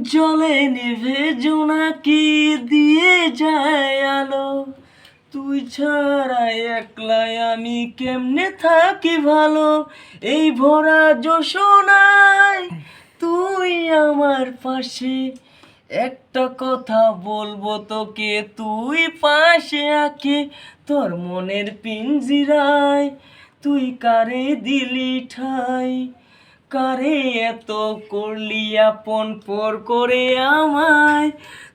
জলে নিভে জোনাকি দিয়ে যায় আলো, তুই ছাড়াই একলাই আমি কেমনে থাকি ভালো। এই ভরা জোছনায় তুই আমার পাশে, একটা কথা বলবো তোকে তুই পাশে আঁকে। তোর মনের পিঞ্জিরায় তুই কারে দিলি ঠাই, কারে এত করলি আপন পর করে আমায়।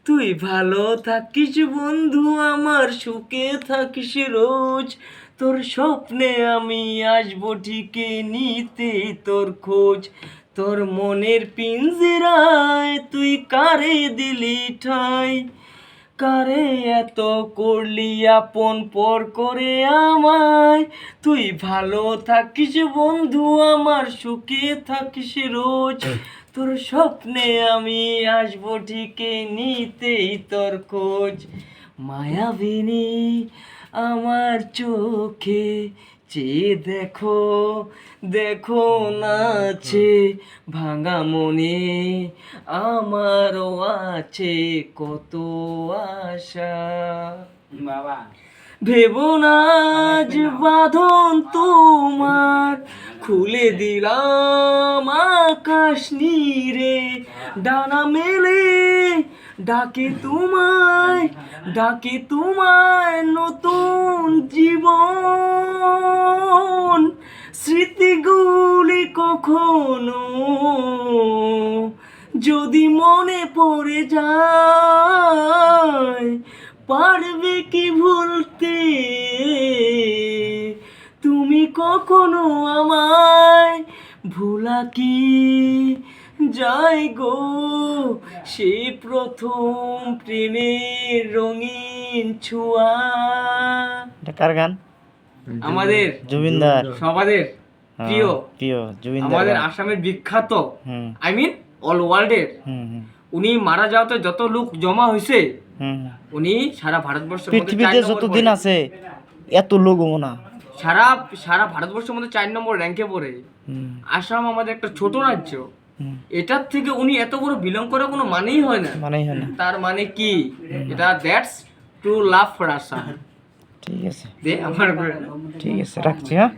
তুই ভালো থাকিস বন্ধু আমার, সুখে থাকিস রোজ। তোর স্বপ্নে আমি আসবো ঠিকই নিতে তোর খোঁজ। তোর মনের পিঞ্জিরায় তুই কারে দিলি ঠাই, কারে এত করলি আপন পর করে আমায়। তুই ভালো থাকিস বন্ধু আমার, সুখে থাকিস রোজ। তোর স্বপ্নে আমি আসবো ঠিকই নিতেই তোর খোঁজ। মায়াবিনী আমার চোখে চেয়ে দেখো, দেখো নাচে ভাঙা মনে আমারও আছে কত আশা। বাবা ভেবো না আজ বাঁধন তোমার, খুলে দিলাম আকাশ নীরে। ডানা মেলে ডাকে তোমায়, ডাকে তোমায় নতুন জীবন। স্মৃতিগুলি কখনো যদি মনে পড়ে যায়, পারবে কি ভুলতে তুমি কখনো আমায়। ভোলা কি যায় গো সেই প্রথম প্রেমের রঙিন ছোঁয়া। এটা কার গান? আমাদের জুবিনদার সবাদের প্রিয়, প্রিয় জুবিনদার আমাদের গান। আসামের বিখ্যাত, হুম আই মিন অল ওয়ার্ল্ডের। হুম হুম উনি মারা যাওয়াতে যত লোক জমা হয়েছে, হুম। উনি সারা ভারতবর্ষের মধ্যে পৃথিবীতে 4 নম্বর যতদিন পড়ে। আছে এত লোক না। সারা সারা ভারতবর্ষের মধ্যে 4 নম্বর র্যাঙ্কে পড়ে। হুম আসাম আমাদের একটা ছোট রাজ্য, হুম। এটার থেকে উনি এত বড় বিলং করার কোনো মানেই হয় না। মানেই হয় না। তার মানে কি এটা, that's too love for Assam. ঠিক আছে, দে আমার ঠিক আছে, রাখছি হ্যাঁ।